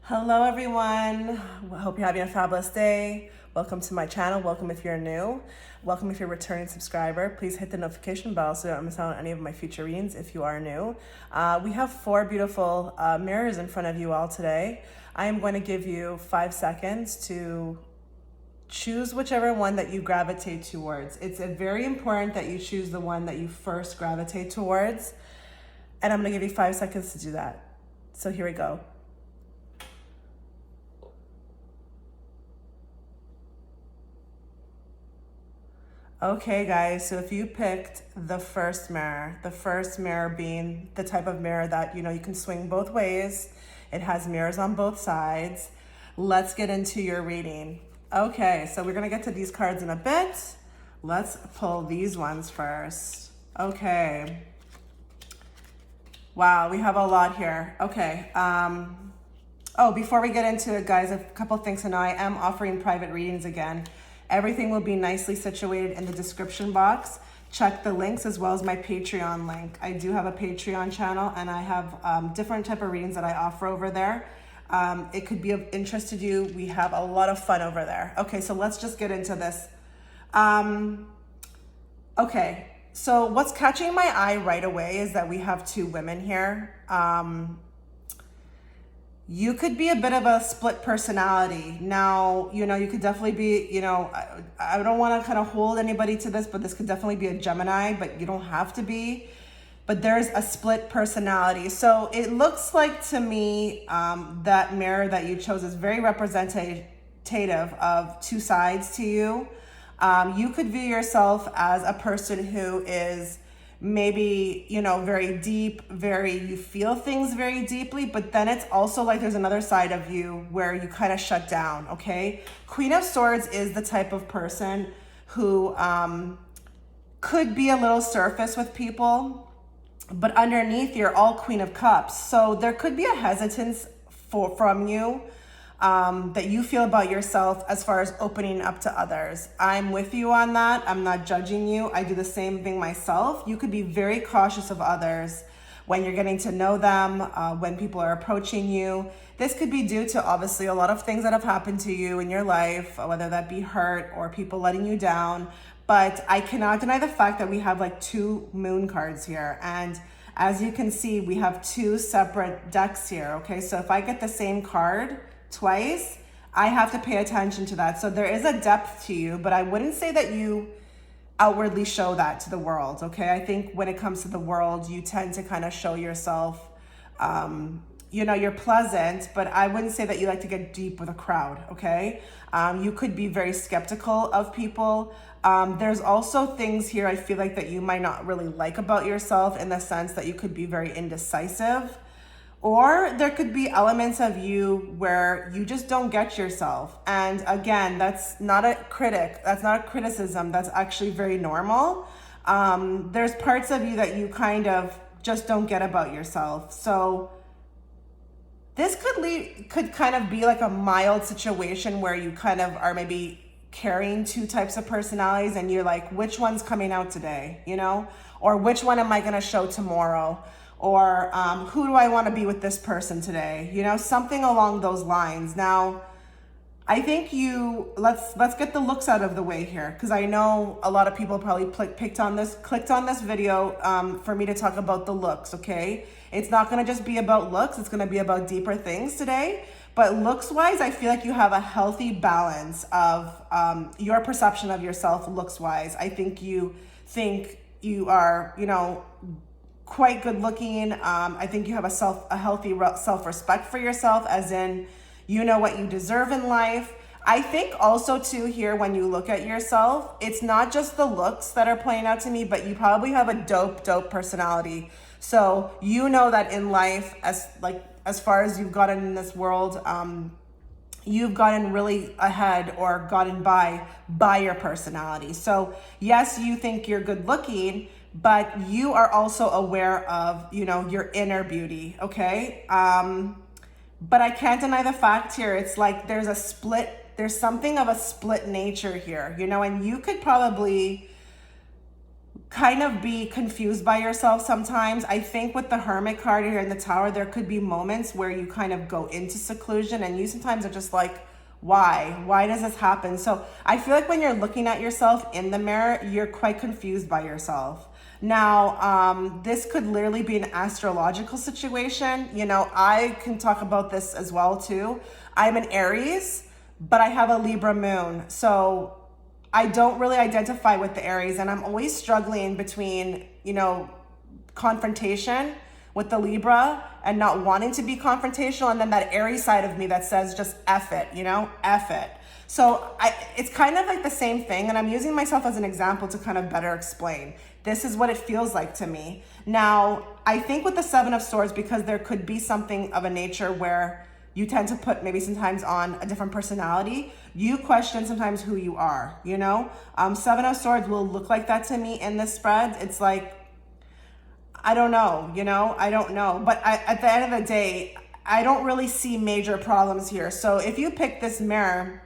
Hello everyone, hope you're having a fabulous day. Welcome to my channel. Welcome if you're new. Welcome if you're a returning subscriber. Please hit the notification bell so you don't miss out on any of my future readings if you are new. We have 4 beautiful mirrors in front of you all today. I am going to give you 5 seconds to choose whichever one that you gravitate towards. It's very important that you choose the one that you first gravitate towards. And I'm going to give you 5 seconds to do that. So here we go. Okay guys, so if you picked the first mirror being the type of mirror that, you can swing both ways. It has mirrors on both sides. Let's get into your reading. Okay, so we're gonna get to these cards in a bit. Let's pull these ones first. Okay. Wow, we have a lot here. Okay. Oh, before we get into it, guys, a couple things to know. I am offering private readings again. Everything will be nicely situated in the description box. Check the links as well as my Patreon link. I do have a Patreon channel and I have different type of readings that I offer over there. It could be of interest to you. We have a lot of fun over there. Okay, so let's just get into this. Okay, so what's catching my eye right away is that we have 2 women here. You could be a bit of a split personality. Now, you could definitely be, I don't want to kind of hold anybody to this, but this could definitely be a Gemini, but you don't have to be. But there's a split personality. So it looks like to me that mirror that you chose is very representative of 2 sides to you. You could view yourself as a person who is maybe, very deep, you feel things very deeply, but then it's also like there's another side of you where you kind of shut down, okay? Queen of Swords is the type of person who could be a little surface with people, but underneath you're all Queen of Cups. So there could be a hesitance from you that you feel about yourself as far as opening up to others. I'm with you on that. I'm not judging you. I do the same thing myself. You could be very cautious of others when you're getting to know them, when people are approaching you. This could be due to obviously a lot of things that have happened to you in your life, whether that be hurt or people letting you down. But I cannot deny the fact that we have like 2 moon cards here. And as you can see, we have 2 separate decks here. Okay, so if I get the same card twice, I have to pay attention to that. So there is a depth to you, but I wouldn't say that you outwardly show that to the world, okay? I think when it comes to the world, you tend to kind of show yourself, you're pleasant, but I wouldn't say that you like to get deep with a crowd, okay? You could be very skeptical of people. There's also things here I feel like that you might not really like about yourself, in the sense that you could be very indecisive. Or there could be elements of you where you just don't get yourself. And again, that's not a critic. That's not a criticism. That's actually very normal. There's parts of you that you kind of just don't get about yourself. So this could kind of be like a mild situation where you kind of are maybe carrying 2 types of personalities and you're like, which one's coming out today, or which one am I going to show tomorrow? Or who do I want to be with this person today? Something along those lines. Now, I think let's get the looks out of the way here, because I know a lot of people probably clicked on this video for me to talk about the looks, okay? It's not going to just be about looks. It's going to be about deeper things today. But looks-wise, I feel like you have a healthy balance of your perception of yourself looks-wise. I think you are, quite good looking. I think you have a healthy self-respect for yourself, as in, what you deserve in life. I think also too here, when you look at yourself, it's not just the looks that are playing out to me, but you probably have a dope personality. So that in life, as far as you've gotten in this world, you've gotten really ahead or gotten by your personality. So yes, you think you're good looking, but you are also aware of, your inner beauty, okay? But I can't deny the fact here, it's like there's something of a split nature here, and you could probably kind of be confused by yourself sometimes. I think with the Hermit card here in the Tower, there could be moments where you kind of go into seclusion and you sometimes are just like, why? Why does this happen? So I feel like when you're looking at yourself in the mirror, you're quite confused by yourself. Now, this could literally be an astrological situation. You know, I can talk about this as well too. I'm an Aries, but I have a Libra moon. So I don't really identify with the Aries, and I'm always struggling between, you know, confrontation with the Libra and not wanting to be confrontational, and then that Aries side of me that says just F it, you know, F it. So it's kind of like the same thing, and I'm using myself as an example to kind of better explain. This is what it feels like to me. Now, I think with the Seven of Swords, because there could be something of a nature where you tend to put maybe sometimes on a different personality, you question sometimes who you are, you know? Seven of Swords will look like that to me in this spread. It's like, I don't know, you know? I don't know. But at the end of the day, I don't really see major problems here. So if you pick this mirror,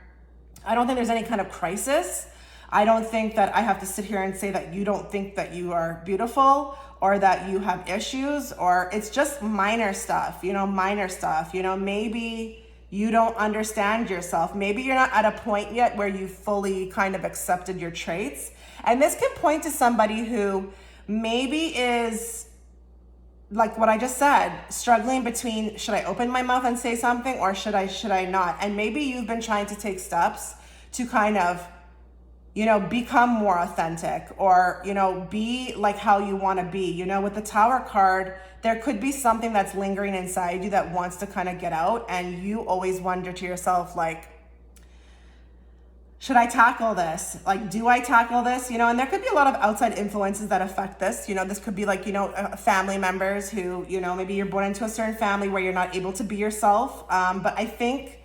I don't think there's any kind of crisis. I don't think that I have to sit here and say that you don't think that you are beautiful or that you have issues, or it's just minor stuff, you know, minor stuff. You know, maybe you don't understand yourself. Maybe you're not at a point yet where you fully kind of accepted your traits. And this can point to somebody who maybe is, like what I just said, struggling between, should I open my mouth and say something or should I not? And maybe you've been trying to take steps to kind of, you know, become more authentic or, you know, be like how you want to be. You know, with the Tower card, there could be something that's lingering inside you that wants to kind of get out. And you always wonder to yourself, like, should I tackle this? Like, do I tackle this? You know, and there could be a lot of outside influences that affect this. You know, this could be like, you know, family members who, you know, maybe you're born into a certain family where you're not able to be yourself. But I think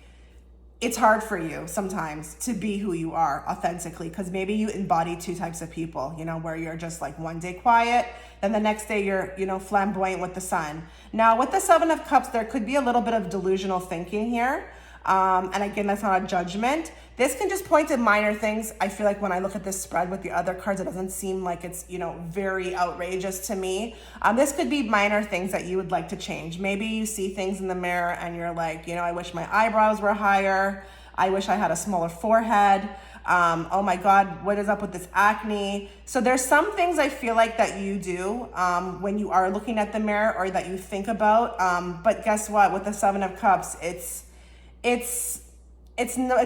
it's hard for you sometimes to be who you are authentically, because maybe you embody two types of people, you know, where you're just like one day quiet, then the next day you're, you know, flamboyant with the sun. Now with the Seven of Cups, there could be a little bit of delusional thinking here. And again, that's not a judgment. This can just point to minor things. I feel like when I look at this spread with the other cards, it doesn't seem like it's, you know, very outrageous to me. This could be minor things that you would like to change. Maybe you see things in the mirror and you're like, you know, I wish my eyebrows were higher. I wish I had a smaller forehead. Oh my God, what is up with this acne? So there's some things I feel like that you do when you are looking at the mirror or that you think about. But guess what? With the Seven of Cups, it's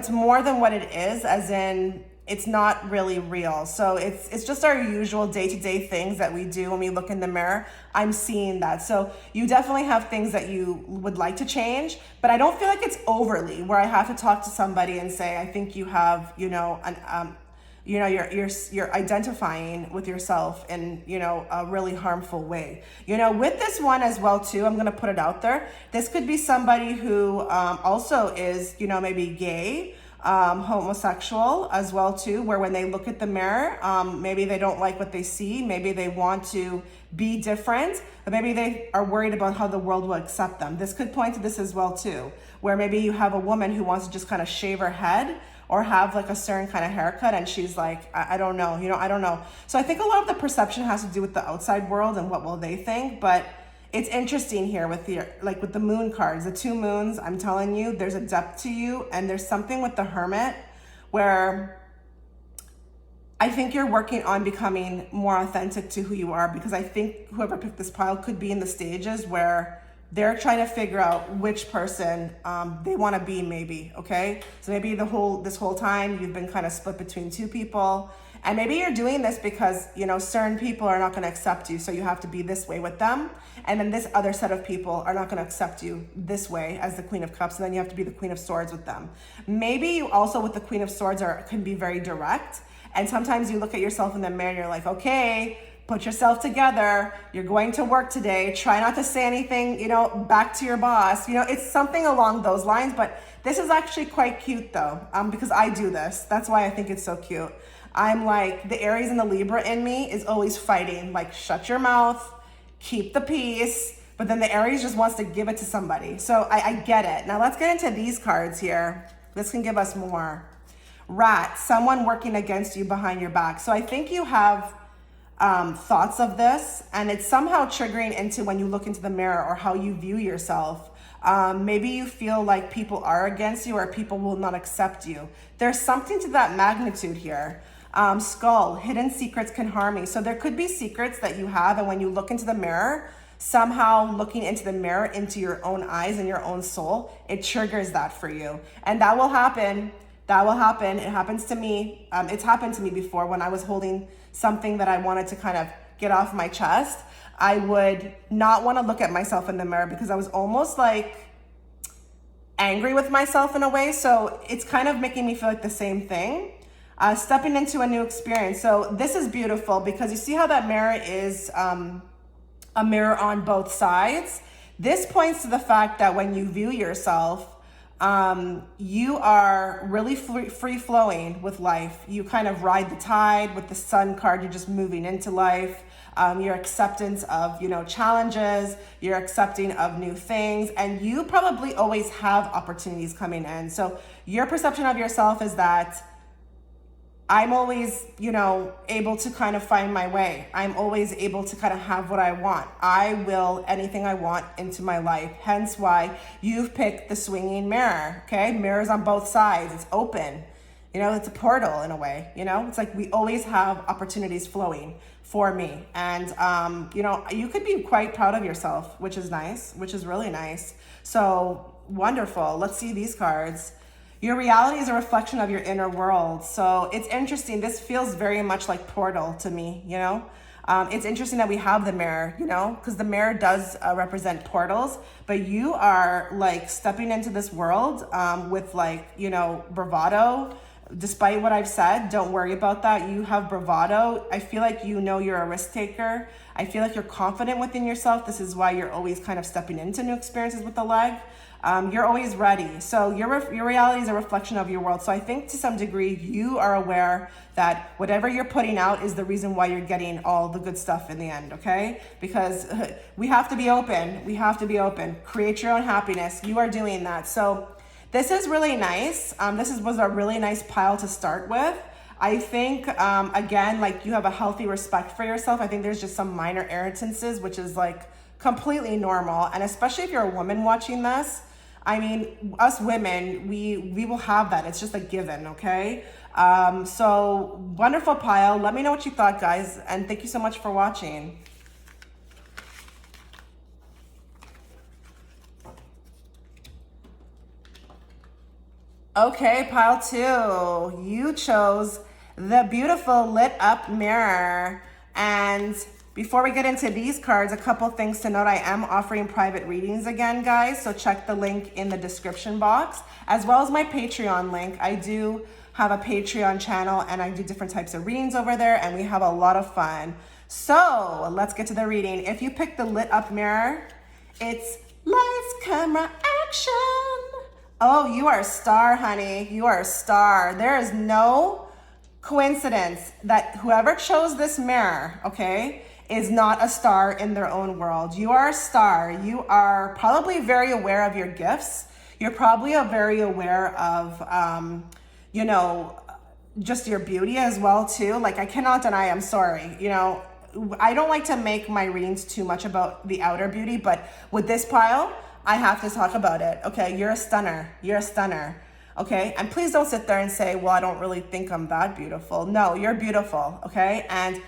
more than what it is, as in it's not really real. So it's just our usual day-to-day things that we do when we look in the mirror. I'm seeing that. So you definitely have things that you would like to change, but I don't feel like it's overly where I have to talk to somebody and say, I think you have, you know, you're identifying with yourself in, you know, a really harmful way. You know, with this one as well too, I'm going to put it out there. This could be somebody who also is, you know, maybe gay, homosexual as well too, where when they look at the mirror, maybe they don't like what they see. Maybe they want to be different, but maybe they are worried about how the world will accept them. This could point to this as well too, where maybe you have a woman who wants to just kind of shave her head or have like a certain kind of haircut, and she's like, I don't know, you know, I don't know. So I think a lot of the perception has to do with the outside world and what will they think. But it's interesting here with the, like with the moon cards, the two moons, I'm telling you, there's a depth to you. And there's something with the Hermit where I think you're working on becoming more authentic to who you are, because I think whoever picked this pile could be in the stages where they're trying to figure out which person they want to be, maybe, okay? So maybe this whole time you've been kind of split between two people, and maybe you're doing this because, you know, certain people are not going to accept you, so you have to be this way with them, and then this other set of people are not going to accept you this way as the Queen of Cups, and then you have to be the Queen of Swords with them. Maybe you also, with the Queen of Swords, can be very direct, and sometimes you look at yourself in the mirror and you're like, okay, put yourself together. You're going to work today. Try not to say anything, you know, back to your boss. You know, it's something along those lines. But this is actually quite cute though, because I do this. That's why I think it's so cute. I'm like, the Aries and the Libra in me is always fighting, like, shut your mouth, keep the peace. But then the Aries just wants to give it to somebody. So I get it. Now let's get into these cards here. This can give us more. Rat, someone working against you behind your back. So I think you have thoughts of this, and it's somehow triggering into when you look into the mirror or how you view yourself. Maybe you feel like people are against you or people will not accept you. There's something to that magnitude here. Skull, hidden secrets can harm me. So there could be secrets that you have, and when you look into the mirror, somehow looking into the mirror, into your own eyes and your own soul, it triggers that for you. And that will happen. That will happen. It happens to me. It's happened to me before when I was holding something that I wanted to kind of get off my chest. I would not want to look at myself in the mirror because I was almost like angry with myself in a way. So it's kind of making me feel like the same thing. Stepping into a new experience. So this is beautiful because you see how that mirror is a mirror on both sides. This points to the fact that when you view yourself, you are really free flowing with life. You kind of ride the tide. With the Sun card, you're just moving into life. Your acceptance of, challenges, you're accepting of new things, and you probably always have opportunities coming in. So your perception of yourself is that I'm always, able to kind of find my way. I'm always able to kind of have what I want. I will anything I want into my life. Hence why you've picked the swinging mirror, okay? Mirrors on both sides. It's open. It's a portal in a way, It's like we always have opportunities flowing for me. And, you could be quite proud of yourself, which is nice, which is really nice. So wonderful. Let's see these cards. Your reality is a reflection of your inner world. So it's interesting. This feels very much like portal to me, It's interesting that we have the mirror, because the mirror does represent portals, but you are like stepping into this world with bravado. Despite what I've said, don't worry about that. You have bravado. I feel like you're a risk taker. I feel like you're confident within yourself. This is why you're always kind of stepping into new experiences with the leg. You're always ready. So your reality is a reflection of your world. So I think to some degree you are aware that whatever you're putting out is the reason why you're getting all the good stuff in the end, okay? Because we have to be open. We have to be open. Create your own happiness. You are doing that. So this is really nice. Was a really nice pile to start with. I think, again, like you have a healthy respect for yourself. I think there's just some minor irritances, which is like completely normal. And especially if you're a woman watching this, I mean, us women, we will have that. It's just a given, okay? So wonderful pile. Let me know what you thought, guys. And thank you so much for watching. Okay, pile 2. You chose the beautiful lit up mirror. And before we get into these cards, a couple things to note. I am offering private readings again, guys. So check the link in the description box, as well as my Patreon link. I do have a Patreon channel and I do different types of readings over there, and we have a lot of fun. So let's get to the reading. If you pick the lit up mirror, it's lights, camera, action. Oh, you are a star, honey. You are a star. There is no coincidence that whoever chose this mirror, okay, is not a star in their own world. You are a star. You are probably very aware of your gifts. You're probably very aware of, just your beauty as well, too. Like, I cannot deny, I'm sorry. I don't like to make my readings too much about the outer beauty, but with this pile, I have to talk about it. Okay, you're a stunner. You're a stunner. Okay, and please don't sit there and say, well, I don't really think I'm that beautiful. No, you're beautiful. Okay, and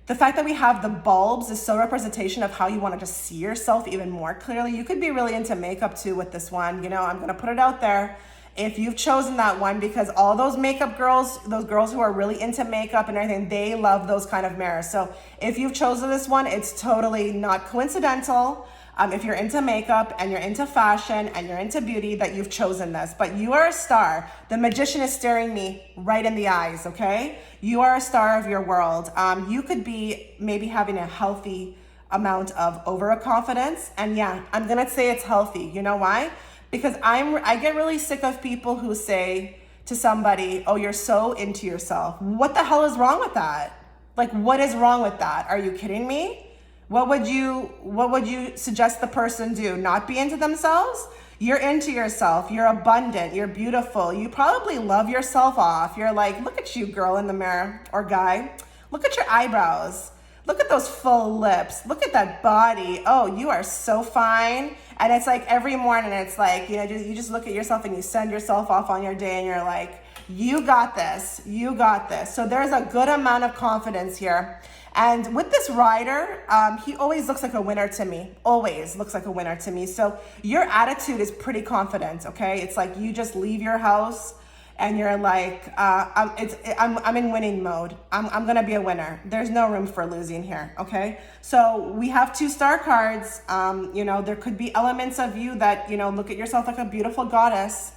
the fact that we have the bulbs is so representation of how you want to just see yourself even more clearly. You could be really into makeup too with this one. I'm going to put it out there. If you've chosen that one, because all those makeup girls, those girls who are really into makeup and everything, they love those kind of mirrors. So if you've chosen this one, it's totally not coincidental. If you're into makeup and you're into fashion and you're into beauty, that you've chosen this. But you are a star. The magician is staring me right in the eyes, okay? You are a star of your world. You could be maybe having a healthy amount of overconfidence. And yeah, I'm gonna say it's healthy. You know why? Because I get really sick of people who say to somebody, oh, you're so into yourself. What the hell is wrong with that? Like, what is wrong with that? Are you kidding me? What would you suggest the person do? Not be into themselves? You're into yourself. You're abundant. You're beautiful. You probably love yourself off. You're like, look at you, girl in the mirror, or guy. Look at your eyebrows. Look at those full lips. Look at that body. Oh, you are so fine. And it's like every morning, it's like, you just look at yourself and you send yourself off on your day and you're like, you got this. You got this. So there's a good amount of confidence here. And with this rider, he always looks like a winner to me. Always looks like a winner to me. So your attitude is pretty confident, okay? It's like you just leave your house and you're like, I'm in winning mode. I'm gonna be a winner. There's no room for losing here, okay? So we have 2-star cards. There could be elements of you that, look at yourself like a beautiful goddess.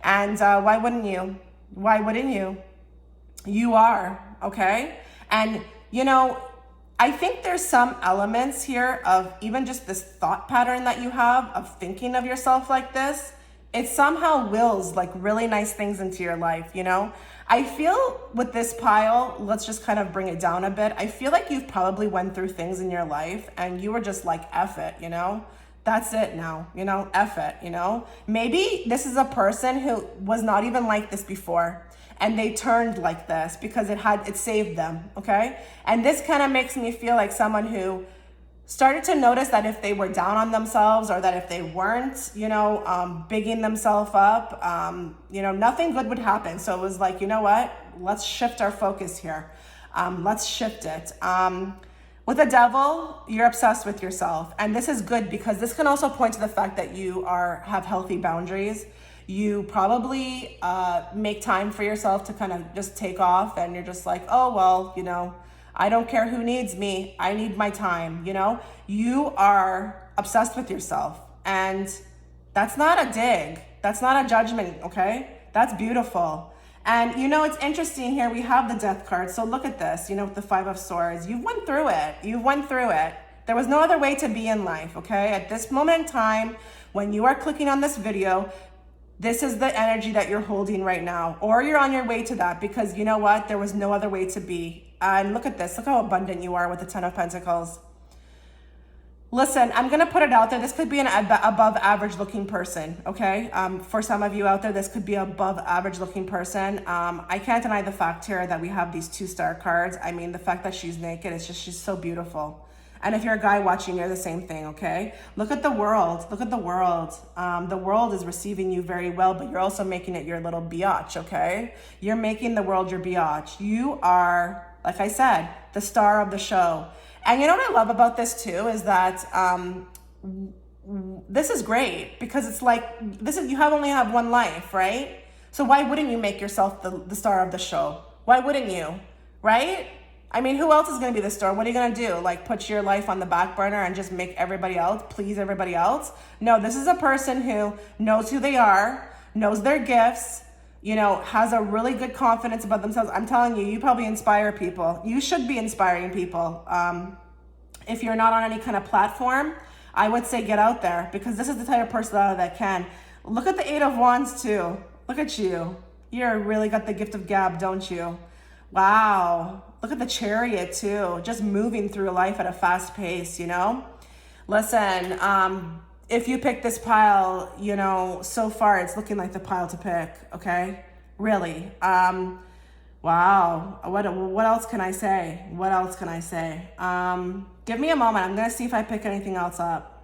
And why wouldn't you? Why wouldn't you? You are, okay? And, I think there's some elements here of even just this thought pattern that you have of thinking of yourself like this. It somehow wills like really nice things into your life, I feel with this pile, let's just kind of bring it down a bit. I feel like you've probably went through things in your life and you were just like, F it, that's it now, F it, Maybe this is a person who was not even like this before and they turned like this because it saved them, okay? And this kind of makes me feel like someone who started to notice that if they were down on themselves or that if they weren't, bigging themselves up, nothing good would happen. So it was like, you know what? Let's shift our focus here. Let's shift it. With the devil, you're obsessed with yourself. And this is good because this can also point to the fact that you have healthy boundaries. You probably make time for yourself to kind of just take off and you're just like, oh, well, I don't care who needs me. I need my time, You are obsessed with yourself. And that's not a dig. That's not a judgment, okay? That's beautiful. And, it's interesting here. We have the death card. So look at this, with the 5 of Swords. You went through it. You went through it. There was no other way to be in life, okay? At this moment in time, when you are clicking on this video, this is the energy that you're holding right now. Or you're on your way to that because you know what? There was no other way to be. And look at this. Look how abundant you are with the 10 of Pentacles. Listen, I'm going to put it out there. This could be an above average looking person, okay? For some of you out there, this could be above average looking person. I can't deny the fact here that we have these 2-star cards. I mean, the fact that she's naked, she's so beautiful. And if you're a guy watching, you're the same thing, okay? Look at the world. Look at the world. The world is receiving you very well, but you're also making it your little biatch, okay? You're making the world your biatch. You are, like I said, the star of the show. And you know what I love about this too is that this is great because it's like, you only have one life, right? So why wouldn't you make yourself the star of the show? Why wouldn't you, right? I mean, who else is going to be the star? What are you going to do? Like put your life on the back burner and just make everybody else, please everybody else? No, this is a person who knows who they are, knows their gifts, has a really good confidence about themselves. I'm telling you, you probably inspire people. You should be inspiring people. If you're not on any kind of platform, I would say get out there because this is the type of personality that can. Look at the 8 of Wands too. Look at you. You're really got the gift of gab, don't you? Wow. Look at the Chariot too. Just moving through life at a fast pace, Listen, if you pick this pile, so far it's looking like the pile to pick, okay? Really. Wow. What else can I say? What else can I say? Give me a moment. I'm going to see if I pick anything else up.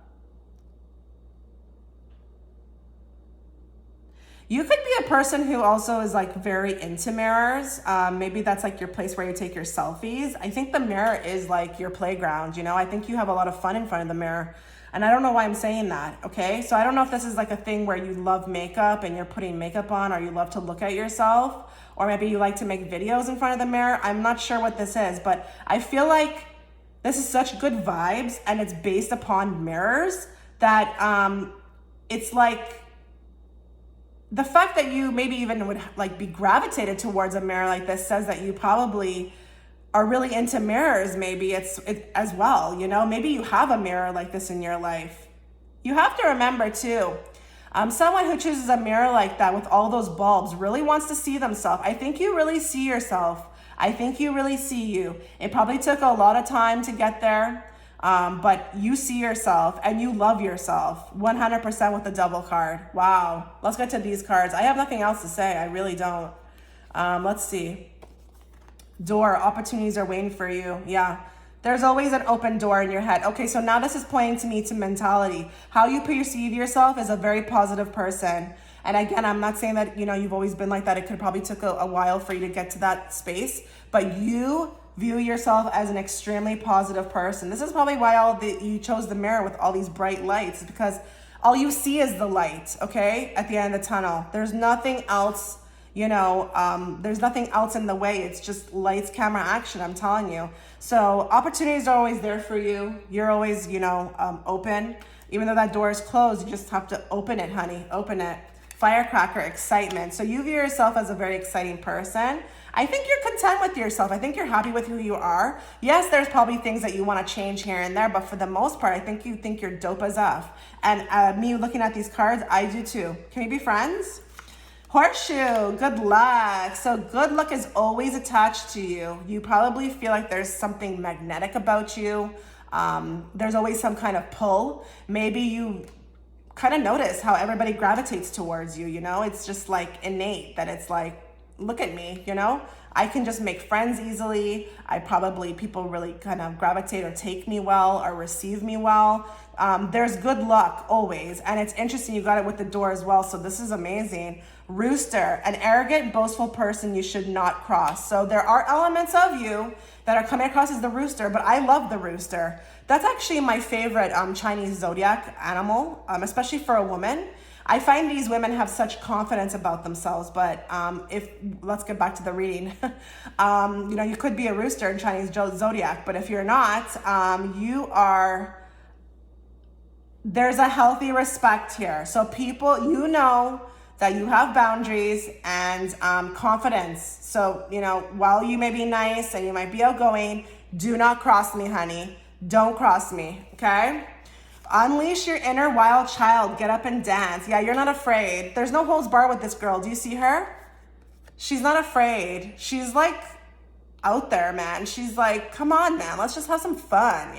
You could be a person who also is like very into mirrors. Maybe that's like your place where you take your selfies. I think the mirror is like your playground, I think you have a lot of fun in front of the mirror. And I don't know why I'm saying that, okay? So I don't know if this is like a thing where you love makeup and you're putting makeup on or you love to look at yourself or maybe you like to make videos in front of the mirror. I'm not sure what this is, but I feel like this is such good vibes and it's based upon mirrors that it's like the fact that you maybe even would like be gravitated towards a mirror like this says that you probably are really into mirrors. Maybe it's as well, maybe you have a mirror like this in your life. You have to remember too, someone who chooses a mirror like that with all those bulbs really wants to see themselves. I think you really see yourself. I think you really see you. It probably took a lot of time to get there, but you see yourself and you love yourself 100% with the Devil card. Wow. Let's get to these cards. I have nothing else to say. I really don't. Let's see. Door, opportunities are waiting for you. Yeah. There's always an open door in your head. Okay, so now this is pointing to me to mentality. How you perceive yourself as a very positive person. And again, I'm not saying that, you've always been like that. It could probably took a while for you to get to that space, but you view yourself as an extremely positive person. This is probably why you chose the mirror with all these bright lights, because all you see is the light, okay, at the end of the tunnel. There's nothing else, there's nothing else in the way. It's just lights, camera, action, I'm telling you. So opportunities are always there for you. You're always, open. Even though that door is closed, you just have to open it, honey, open it. Firecracker, excitement. So you view yourself as a very exciting person. I think you're content with yourself. I think you're happy with who you are. Yes, there's probably things that you want to change here and there, but for the most part, I think you think you're dope as F. And me looking at these cards, I do too. Can we be friends? Horseshoe, good luck. So good luck is always attached to you. You probably feel like there's something magnetic about you. There's always some kind of pull. Maybe you kind of notice how everybody gravitates towards you, It's just like innate that it's like, look at me, I can just make friends easily. People really kind of gravitate or take me well or receive me well. There's good luck always. And it's interesting, you got it with the door as well. So this is amazing. Rooster, an arrogant, boastful person you should not cross. So there are elements of you that are coming across as the rooster, but I love the rooster. That's actually my favorite Chinese zodiac animal, especially for a woman. I find these women have such confidence about themselves, but let's get back to the reading. You could be a rooster in Chinese zodiac, but if you're not, there's a healthy respect here. So people, that you have boundaries and confidence. So, while you may be nice and you might be outgoing, do not cross me, honey. Don't cross me, okay? Unleash your inner wild child. Get up and dance. Yeah, you're not afraid. There's no holds barred with this girl. Do you see her? She's not afraid. She's like out there, man. She's like, come on, man. Let's just have some fun,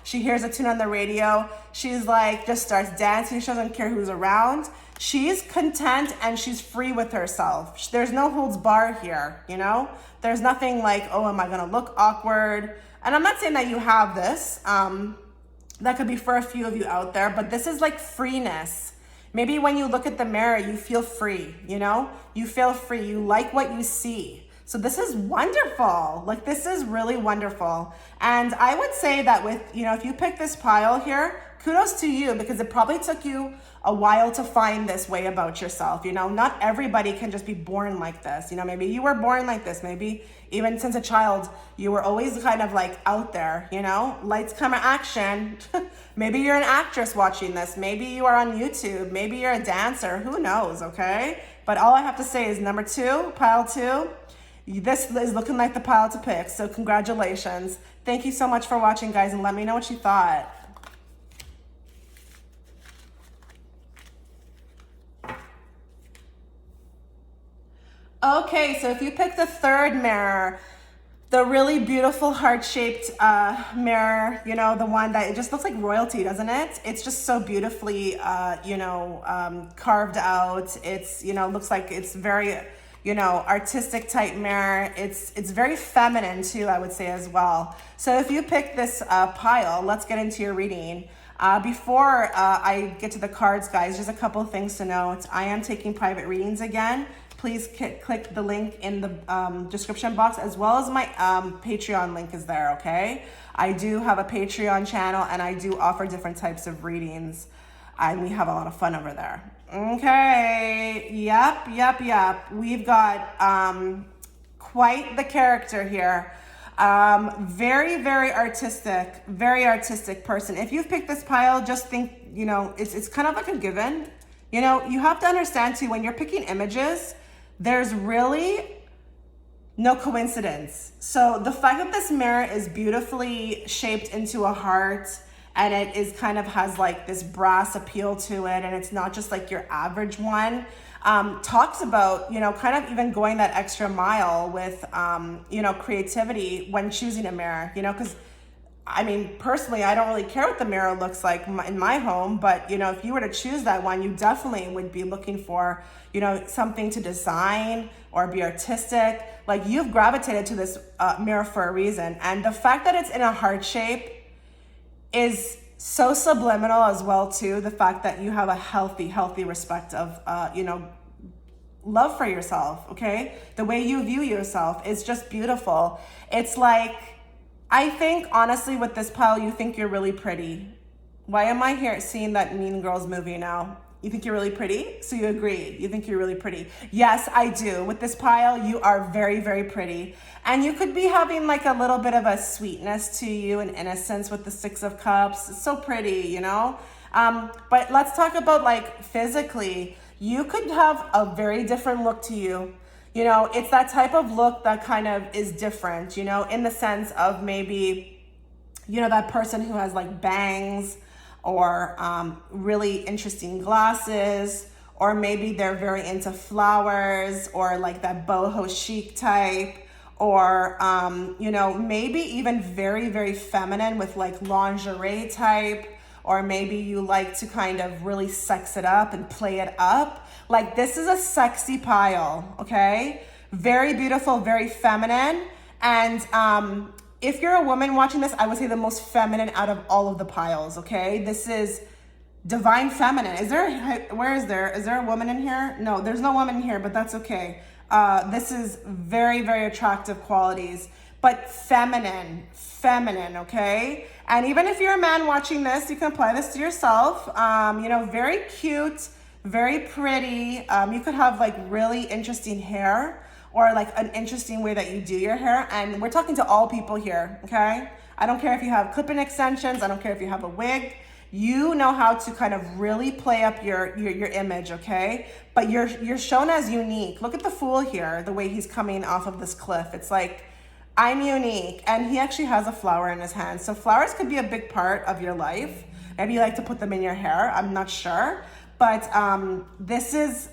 She hears a tune on the radio. She's like, just starts dancing. She doesn't care who's around. She's content and she's free with herself. There's no holds barred here, There's nothing like, oh, am I going to look awkward? And I'm not saying that you have this. That could be for a few of you out there, but this is like freeness. Maybe when you look at the mirror, you feel free, You feel free. You like what you see. So this is wonderful. Like, this is really wonderful. And I would say that if you pick this pile here, kudos to you, because it probably took you a while to find this way about yourself. Not everybody can just be born like this. Maybe you were born like this. Maybe even since a child, you were always kind of like out there, lights, camera, action. Maybe you're an actress watching this. Maybe you are on YouTube. Maybe you're a dancer. Who knows, okay? But all I have to say is number 2, pile 2. This is looking like the pile to pick. So congratulations. Thank you so much for watching, guys, and let me know what you thought. Okay, so if you pick the third mirror, the really beautiful heart-shaped mirror, the one that it just looks like royalty, doesn't it? It's just so beautifully, carved out. It's, looks like it's very, artistic type mirror. It's very feminine too, I would say as well. So if you pick this pile, let's get into your reading. Before I get to the cards, guys, just a couple of things to note. I am taking private readings again. Please click the link in the description box, as well as my Patreon link is there, okay? I do have a Patreon channel, and I do offer different types of readings, and we have a lot of fun over there. Okay, yep. We've got quite the character here. Very, very artistic person. If you've picked this pile, just think, it's kind of like a given. You have to understand too, when you're picking images, there's really no coincidence. So the fact that this mirror is beautifully shaped into a heart, and it is kind of has like this brass appeal to it, and it's not just like your average one, talks about, kind of even going that extra mile with, creativity when choosing a mirror, because I mean, personally, I don't really care what the mirror looks like in my home, but you know, if you were to choose that one, you definitely would be looking for, you know, something to design or be artistic. Like, you've gravitated to this mirror for a reason. And the fact that it's in a heart shape is so subliminal as well too. The fact that you have a healthy respect of, you know, love for yourself, okay? The way you view yourself is just beautiful. It's like, I think, honestly, with this pile, you think you're really pretty. Why am I here seeing that Mean Girls movie now? You think you're really pretty? So you agree. You think you're really pretty. Yes, I do. With this pile, you are very pretty. And you could be having like a little bit of a sweetness to you and innocence with the Six of Cups. It's so pretty, you know? But let's talk about like physically. You could have a very different look to you. You know, it's that type of look that kind of is different, you know, in the sense of maybe, you know, that person who has like bangs or really interesting glasses, or maybe they're very into flowers or like that boho chic type, or, you know, maybe even very feminine with like lingerie type, or maybe you like to kind of really sex it up and play it up. Like, this is a sexy pile, okay? Very beautiful, very feminine. And if you're a woman watching this, I would say the most feminine out of all of the piles, okay? This is divine feminine. Is there a woman in here? No, there's no woman in here, but that's okay. This is very attractive qualities, but feminine, okay? And even if you're a man watching this, you can apply this to yourself. You know, very cute, very pretty. You could have like really interesting hair, or like an interesting way that you do your hair. And we're talking to all people here, okay? I don't care if you have clip-in extensions. I don't care if you have a wig. You know how to kind of really play up your image, okay? But you're shown as unique. Look at the Fool here, the way he's coming off of this cliff. It's like, I'm unique. And he actually has a flower in his hand. So flowers could be a big part of your life. Maybe you like to put them in your hair. I'm not sure. But this is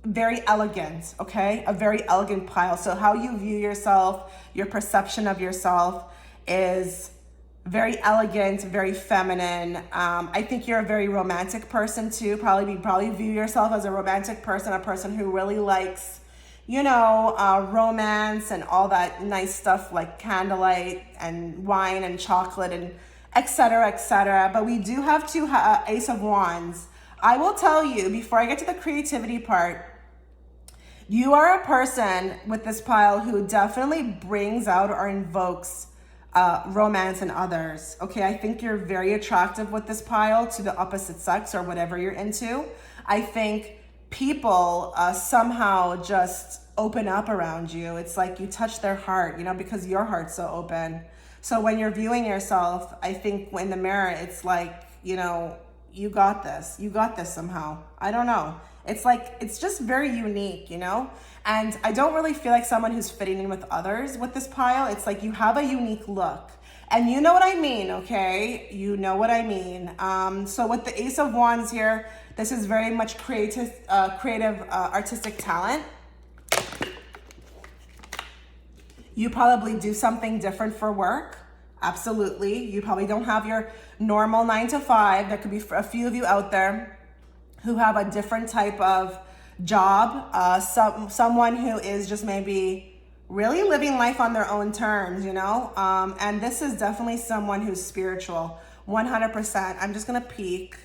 very elegant, okay? A very elegant pile. So how you view yourself, your perception of yourself is very elegant, very feminine. I think you're a very romantic person too. Probably view yourself as a romantic person, a person who really likes, you know, romance and all that nice stuff like candlelight and wine and chocolate and etc. But we do have two Ace of Wands. I will tell you, before I get to the creativity part, you are a person with this pile who definitely brings out or invokes romance in others. Okay, I think you're very attractive with this pile to the opposite sex or whatever you're into. I think people somehow just open up around you. It's like you touch their heart, you know, because your heart's so open. So when you're viewing yourself, I think in the mirror, it's like, you know, you got this. You got this somehow. I don't know. It's like, it's just very unique, you know? And I don't really feel like someone who's fitting in with others with this pile. It's like you have a unique look. And you know what I mean, okay? You know what I mean. So with the Ace of Wands here, this is very much creative, artistic talent. You probably do something different for work. Absolutely. You probably don't have your normal 9 to 5. There could be a few of you out there who have a different type of job. Someone who is just maybe really living life on their own terms, you know? And this is definitely someone who's spiritual, 100%. I'm just gonna peek.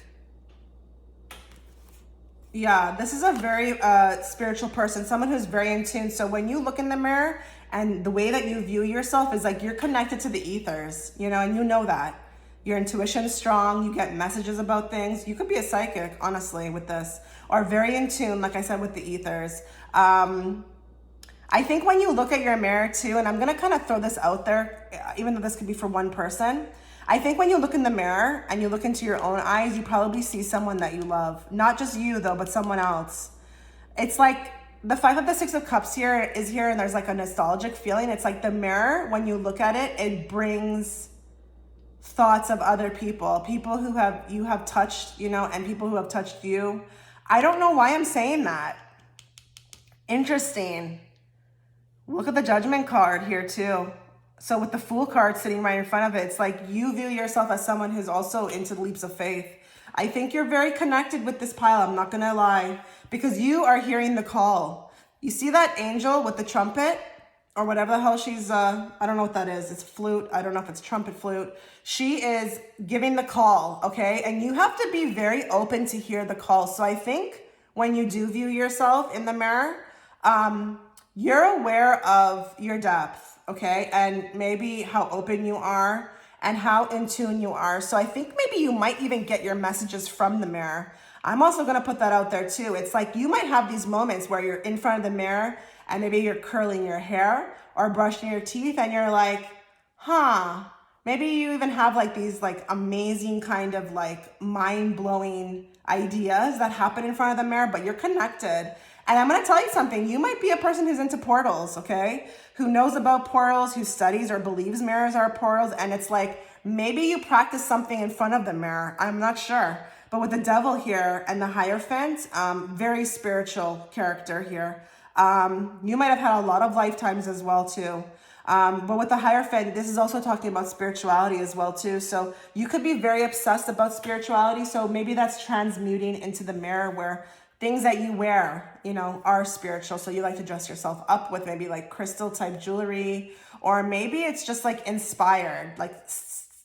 Yeah, this is a very spiritual person, someone who's very in tune. So when you look in the mirror and the way that you view yourself is like you're connected to the ethers, you know, and you know that. Your intuition is strong, you get messages about things. You could be a psychic, honestly, with this, or very in tune, like I said, with the ethers. I think when you look at your mirror too, and I'm gonna kind of throw this out there, even though this could be for one person, I think when you look in the mirror and you look into your own eyes, you probably see someone that you love. Not just you though, but someone else. It's like the fact that the Six of Cups here is here and there's like a nostalgic feeling. It's like the mirror, when you look at it, it brings thoughts of other people who you have touched, you know, and people who have touched you. I don't know why I'm saying that. Interesting. Look at the Judgment card here too. So with the Fool card sitting right in front of it, it's like you view yourself as someone who's also into the leaps of faith. I think you're very connected with this pile, I'm not gonna lie, because you are hearing the call. You see that angel with the trumpet? Or whatever the hell she's, I don't know what that is. It's flute. I don't know if it's trumpet flute. She is giving the call, okay? And you have to be very open to hear the call. So I think when you do view yourself in the mirror, you're aware of your depth, okay? And maybe how open you are and how in tune you are. So I think maybe you might even get your messages from the mirror. I'm also going to put that out there too. It's like you might have these moments where you're in front of the mirror and maybe you're curling your hair or brushing your teeth and you're like, huh, maybe you even have like these like amazing kind of like mind-blowing ideas that happen in front of the mirror, but you're connected. And I'm going to tell you something. You might be a person who's into portals, okay? Who knows about portals, who studies or believes mirrors are portals. And it's like, maybe you practice something in front of the mirror. I'm not sure. But with the devil here and the Hierophant, very spiritual character here. You might have had a lot of lifetimes as well too. But with the Hierophant, this is also talking about spirituality as well too. So you could be very obsessed about spirituality. So maybe that's transmuting into the mirror where things that you wear, you know, are spiritual. So you like to dress yourself up with maybe like crystal type jewelry, or maybe it's just like inspired, like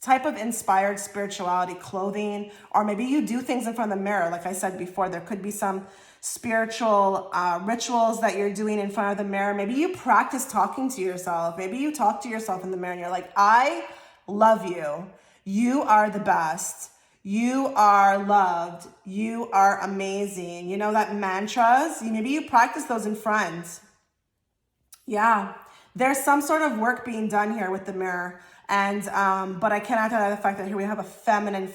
type of inspired spirituality clothing, or maybe you do things in front of the mirror. Like I said before, there could be some spiritual rituals that you're doing in front of the mirror. Maybe you practice talking to yourself. Maybe you talk to yourself in the mirror and you're like, I love you. You are the best. You are loved. You are amazing. You know, that mantras, maybe you practice those in front. Yeah, there's some sort of work being done here with the mirror. And, but I cannot deny the fact that here we have a feminine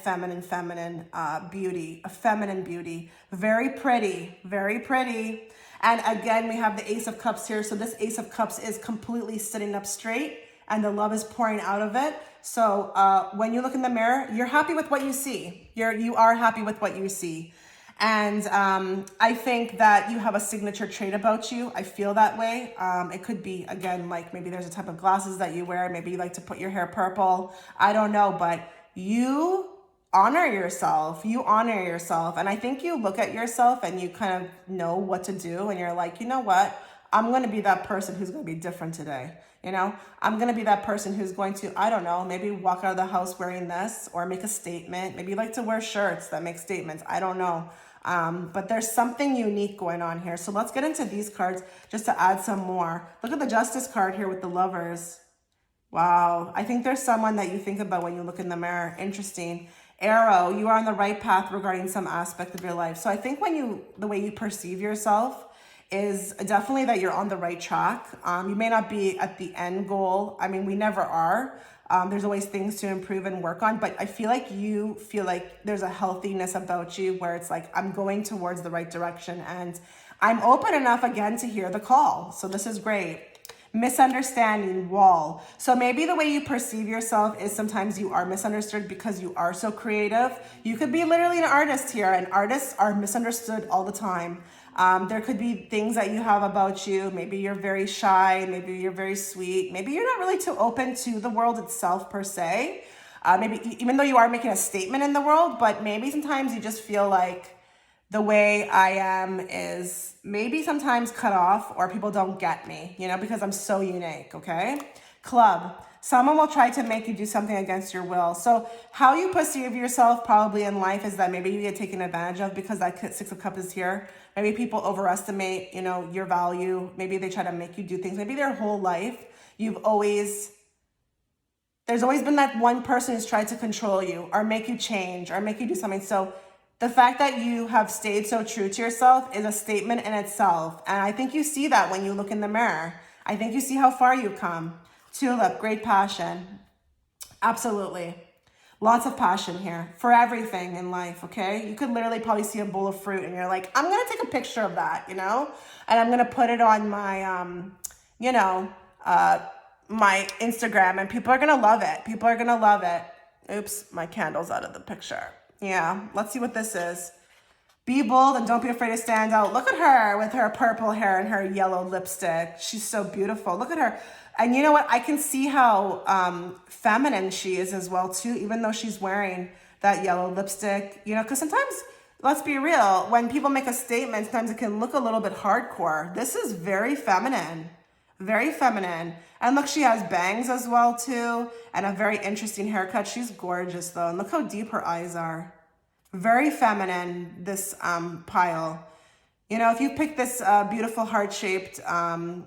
beauty, a feminine beauty, very pretty, very pretty. And again, we have the Ace of Cups here. So this Ace of Cups is completely sitting up straight and the love is pouring out of it. So when you look in the mirror, you're happy with what you see. You are happy with what you see. And I think that you have a signature trait about you. I feel that way. It could be, again, like maybe there's a type of glasses that you wear. Maybe you like to put your hair purple. I don't know, but you honor yourself. You honor yourself. And I think you look at yourself and you kind of know what to do. And you're like, you know what? I'm going to be that person who's going to be different today. You know, I'm going to be that person who's going to, I don't know, maybe walk out of the house wearing this or make a statement. Maybe you like to wear shirts that make statements. I don't know. But there's something unique going on here. So let's get into these cards just to add some more. Look at the Justice card here with the Lovers. Wow. I think there's someone that you think about when you look in the mirror. Interesting. Arrow, you are on the right path regarding some aspect of your life. So I think the way you perceive yourself is definitely that you're on the right track. You may not be at the end goal. I mean, we never are. There's always things to improve and work on, but I feel like you feel like there's a healthiness about you where it's like, I'm going towards the right direction and I'm open enough again to hear the call. So this is great. Misunderstanding, wall. So maybe the way you perceive yourself is sometimes you are misunderstood because you are so creative. You could be literally an artist here, and artists are misunderstood all the time. There could be things that you have about you. Maybe you're very shy. Maybe you're very sweet. Maybe you're not really too open to the world itself per se. Maybe even though you are making a statement in the world, but maybe sometimes you just feel like the way I am is maybe sometimes cut off or people don't get me, you know, because I'm so unique, okay? Club. Someone will try to make you do something against your will. So how you perceive yourself probably in life is that maybe you get taken advantage of because that Six of Cups is here. Maybe people overestimate, you know, your value. Maybe they try to make you do things. Maybe their whole life, there's always been that one person who's tried to control you or make you change or make you do something. So the fact that you have stayed so true to yourself is a statement in itself. And I think you see that when you look in the mirror. I think you see how far you've come. Tulip, great passion. Absolutely. Lots of passion here for everything in life, okay? You could literally probably see a bowl of fruit and you're like, I'm going to take a picture of that, you know? And I'm going to put it on my, my Instagram and people are going to love it. People are going to love it. Oops, my candle's out of the picture. Yeah, let's see what this is. Be bold and don't be afraid to stand out. Look at her with her purple hair and her yellow lipstick. She's so beautiful. Look at her. And you know what? I can see how feminine she is as well too, even though she's wearing that yellow lipstick. You know, because sometimes, let's be real, when people make a statement, sometimes it can look a little bit hardcore. This is very feminine. Very feminine. And look, she has bangs as well too, and a very interesting haircut. She's gorgeous though. And look how deep her eyes are. Very feminine, this pile. You know, if you pick this beautiful heart-shaped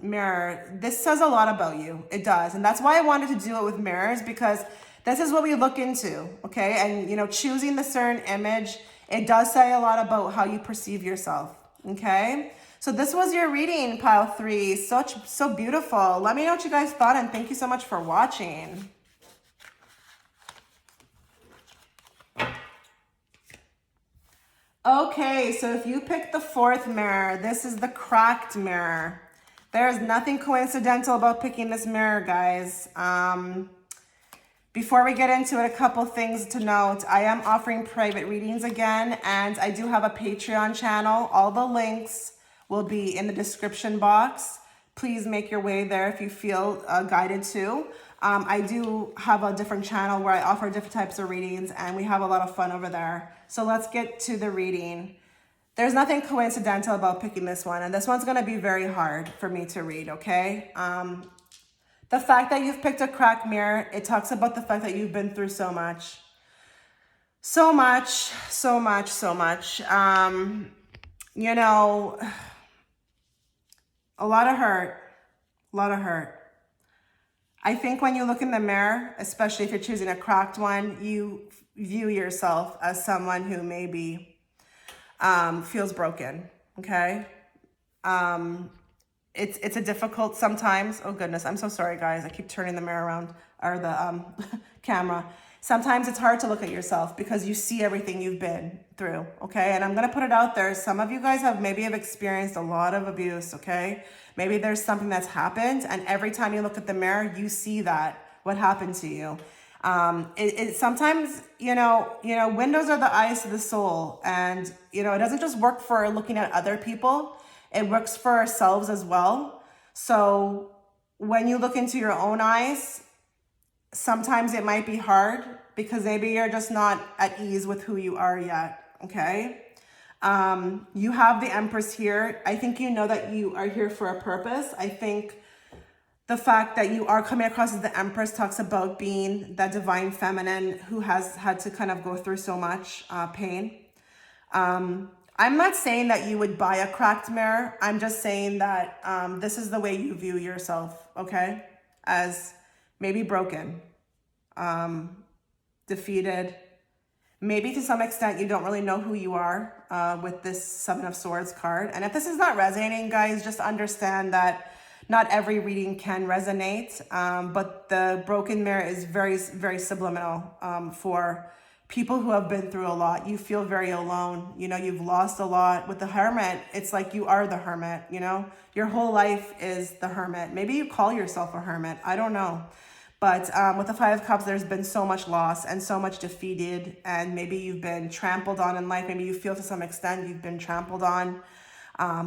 mirror, this says a lot about you. It does. And that's why I wanted to do it with mirrors, because this is what we look into, okay? And, you know, choosing the certain image, it does say a lot about how you perceive yourself, okay? So this was your reading, pile 3. So beautiful. Let me know what you guys thought, and thank you so much for watching. Okay, so if you pick the 4th mirror, this is the cracked mirror. There's nothing coincidental about picking this mirror, guys. Before we get into it, a couple things to note. I am offering private readings again, and I do have a Patreon channel. All the links will be in the description box. Please make your way there if you feel guided to. I do have a different channel where I offer different types of readings, and we have a lot of fun over there. So let's get to the reading. There's nothing coincidental about picking this one, and this one's going to be very hard for me to read, okay? The fact that you've picked a cracked mirror, it talks about the fact that you've been through so much. So much, so much, so much. You know, a lot of hurt, a lot of hurt. I think when you look in the mirror, especially if you're choosing a cracked one, you view yourself as someone who maybe feels broken, okay? It's a difficult sometimes. Oh goodness, I'm so sorry guys. I keep turning the mirror around, or the camera. Sometimes it's hard to look at yourself because you see everything you've been through, okay? And I'm gonna put it out there. Some of you guys have experienced a lot of abuse, okay? Maybe there's something that's happened, and every time you look at the mirror, you see what happened to you. Sometimes, you know, windows are the eyes to the soul, and, you know, it doesn't just work for looking at other people. It works for ourselves as well. So when you look into your own eyes, sometimes it might be hard because maybe you're just not at ease with who you are yet, okay? You have the Empress here. I think you know that you are here for a purpose. I think the fact that you are coming across as the Empress talks about being that divine feminine who has had to kind of go through so much pain. I'm not saying that you would buy a cracked mirror. I'm just saying that this is the way you view yourself, okay? As maybe broken, defeated. Maybe to some extent you don't really know who you are with this 7 of Swords card. And if this is not resonating, guys, just understand that not every reading can resonate, but the broken mirror is very, very subliminal for people who have been through a lot. You feel very alone. You know, you've lost a lot. With the Hermit, it's like you are the Hermit, you know? Your whole life is the Hermit. Maybe you call yourself a Hermit. I don't know. But with the 5 of Cups, there's been so much loss and so much defeated. And maybe you've been trampled on in life. Maybe you feel to some extent you've been trampled on.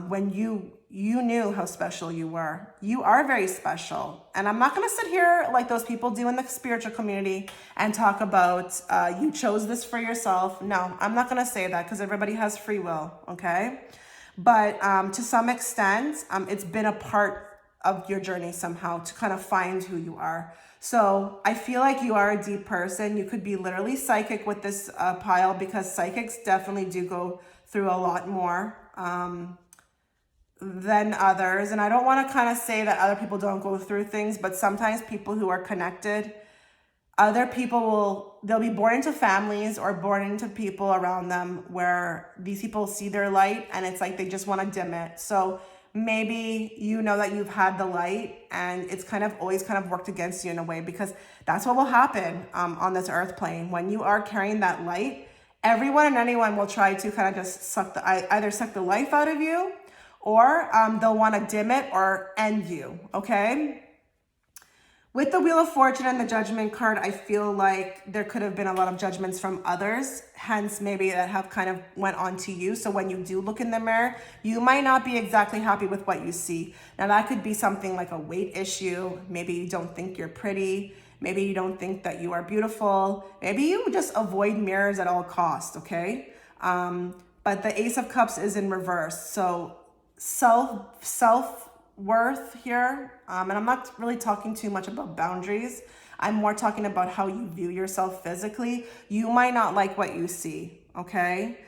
When you knew how special you were. You are very special. And I'm not going to sit here like those people do in the spiritual community and talk about you chose this for yourself. No, I'm not going to say that because everybody has free will, okay? But to some extent, it's been a part of your journey somehow to kind of find who you are. So I feel like you are a deep person. You could be literally psychic with this pile, because psychics definitely do go through a lot more than others. And I don't want to kind of say that other people don't go through things, but sometimes people who are connected, other people they'll be born into families or born into people around them where these people see their light and it's like they just want to dim it. So maybe you know that you've had the light and it's kind of always kind of worked against you in a way, because that's what will happen on this earth plane. When you are carrying that light, everyone and anyone will try to kind of just either suck the life out of you, or they'll want to dim it or end you, okay? With the Wheel of Fortune and the Judgment card, I feel like there could have been a lot of judgments from others, hence maybe that have kind of went on to you. So when you do look in the mirror, you might not be exactly happy with what you see. Now that could be something like a weight issue. Maybe you don't think you're pretty. Maybe you don't think that you are beautiful. Maybe you just avoid mirrors at all costs, okay? But the Ace of Cups is in reverse. So self-worth here, and I'm not really talking too much about boundaries. I'm more talking about how you view yourself physically. You might not like what you see, okay?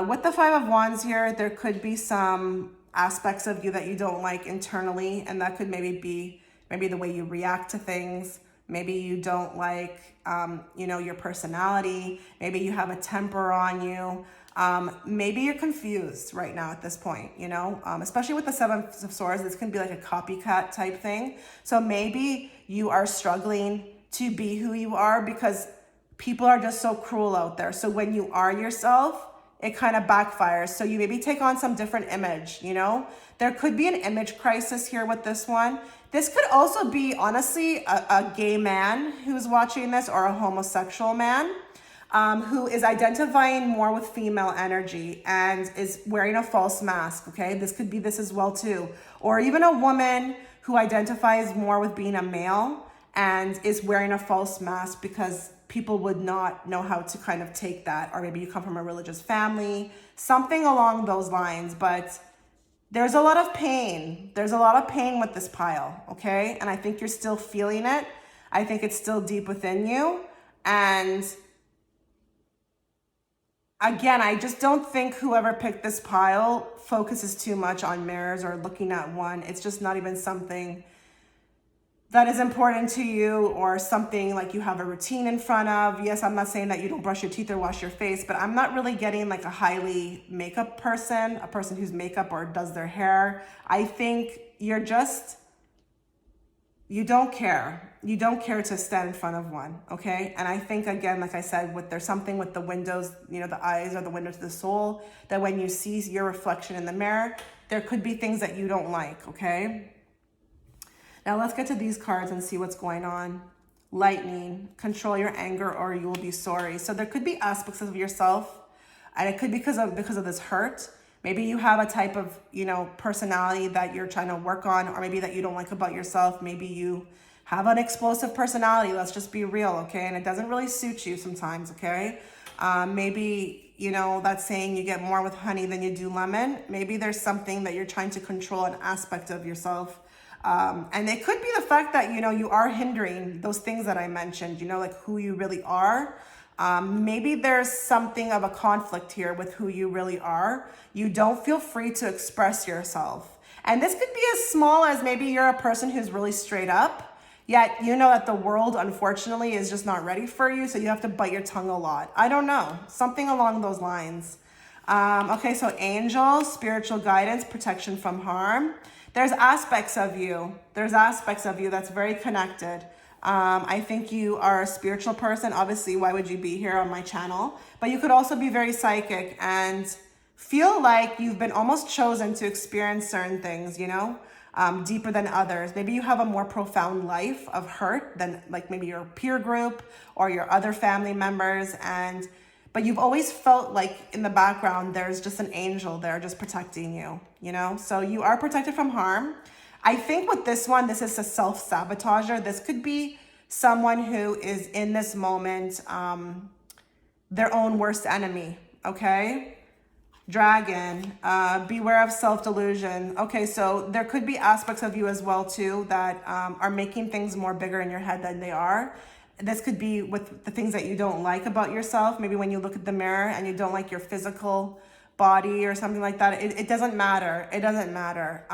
With the Five of Wands here, there could be some aspects of you that you don't like internally, and that could maybe be the way you react to things. Maybe you don't like, your personality. Maybe you have a temper on you. Maybe you're confused right now at this point, especially with the Seven of Swords. This can be like a copycat type thing. So maybe you are struggling to be who you are because people are just so cruel out there. So when you are yourself, it kind of backfires. So you maybe take on some different image, There could be an image crisis here with this one. This could also be, honestly, a gay man who's watching this, or a homosexual man who is identifying more with female energy and is wearing a false mask, okay? This could be this as well too. Or even a woman who identifies more with being a male and is wearing a false mask because people would not know how to kind of take that. Or maybe you come from a religious family, something along those lines. But there's a lot of pain. There's a lot of pain with this pile, okay? And I think you're still feeling it. I think it's still deep within you. And again, I just don't think whoever picked this pile focuses too much on mirrors or looking at one. It's just not even something that is important to you, or something like you have a routine in front of. Yes, I'm not saying that you don't brush your teeth or wash your face, but I'm not really getting like a highly makeup person, a person who's makeup or does their hair. I think you don't care. You don't care to stand in front of one, okay? And I think, again, like I said, there's something with the windows, the eyes are the window to the soul, that when you see your reflection in the mirror, there could be things that you don't like, okay? Now let's get to these cards and see what's going on. Lightning, control your anger or you will be sorry. So there could be aspects of yourself, and it could be because of this hurt. Maybe you have a type of, personality that you're trying to work on, or maybe that you don't like about yourself. Maybe you have an explosive personality. Let's just be real, okay? And it doesn't really suit you sometimes, okay? Maybe, that saying you get more with honey than you do lemon. Maybe there's something that you're trying to control, an aspect of yourself. And it could be the fact that, you are hindering those things that I mentioned, like who you really are. Maybe there's something of a conflict here with who you really are. You don't feel free to express yourself. And this could be as small as maybe you're a person who's really straight up, yet you know that the world, unfortunately, is just not ready for you. So you have to bite your tongue a lot. I don't know, something along those lines. Okay, so angels, spiritual guidance, protection from harm. There's aspects of you that's very connected. I think you are a spiritual person. Obviously, why would you be here on my channel? But you could also be very psychic and feel like you've been almost chosen to experience certain things, deeper than others. Maybe you have a more profound life of hurt than like maybe your peer group or your other family members. But you've always felt like in the background, there's just an angel there just protecting you, So you are protected from harm. I think with this one, this is a self-sabotager. This could be someone who is in this moment, their own worst enemy, okay? Dragon, beware of self-delusion. Okay, so there could be aspects of you as well too that are making things more bigger in your head than they are. This could be with the things that you don't like about yourself. Maybe when you look at the mirror and you don't like your physical body or something like that. It doesn't matter. It doesn't matter.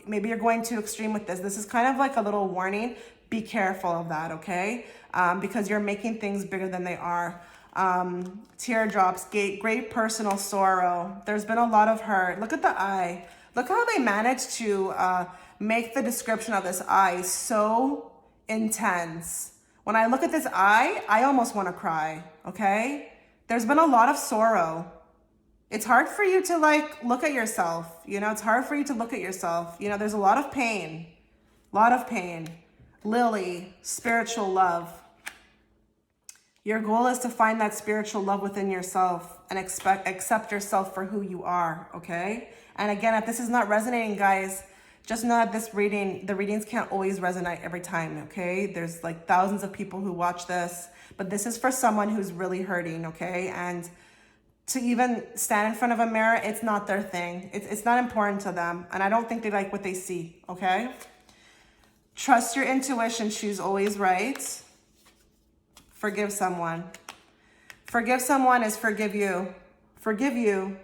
Maybe you're going too extreme with this. This is kind of like a little warning. Be careful of that, okay? Because you're making things bigger than they are. Teardrops, great personal sorrow. There's been a lot of hurt. Look at the eye. Look how they managed to make the description of this eye so intense. When I look at this eye, I almost want to cry, okay? There's been a lot of sorrow. It's hard for you to look at yourself. It's hard for you to look at yourself. There's a lot of pain, Lily, spiritual love. Your goal is to find that spiritual love within yourself and accept yourself for who you are, okay? And again, if this is not resonating, guys, just know that the readings can't always resonate every time, okay? There's like thousands of people who watch this, but this is for someone who's really hurting, okay? And to even stand in front of a mirror, it's not their thing. It's not important to them. And I don't think they like what they see, okay? Trust your intuition. She's always right. Forgive someone. Forgive someone is forgive you. Forgive you.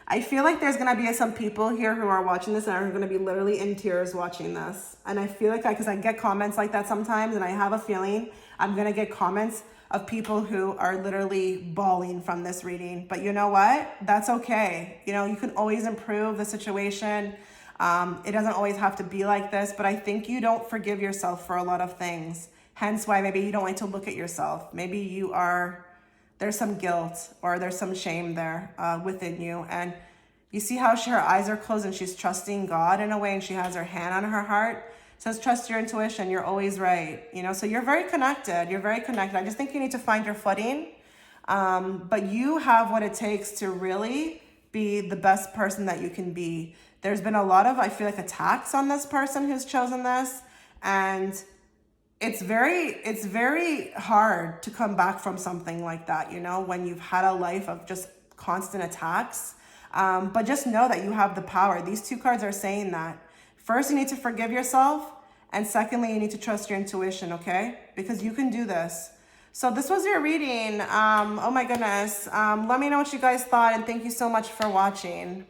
I feel like there's going to be some people here who are watching this and are going to be literally in tears watching this. And I feel like, because I get comments like that sometimes, and I have a feeling I'm going to get comments of people who are literally bawling from this reading. But you know what? That's okay. You know, you can always improve the situation. It doesn't always have to be like this, but I think you don't forgive yourself for a lot of things. Hence why maybe you don't like to look at yourself. Maybe there's some guilt or there's some shame there within you. And you see how her eyes are closed and she's trusting God in a way, and she has her hand on her heart. It says, trust your intuition. You're always right. You know, so you're very connected. You're very connected. I just think you need to find your footing. But you have what it takes to really be the best person that you can be. There's been a lot of, I feel like, attacks on this person who's chosen this. And it's very hard to come back from something like that, you know, when you've had a life of just constant attacks. But just know that you have the power. These two cards are saying that. First, you need to forgive yourself. And secondly, you need to trust your intuition, okay? Because you can do this. So this was your reading. Oh my goodness. Let me know what you guys thought, and thank you so much for watching.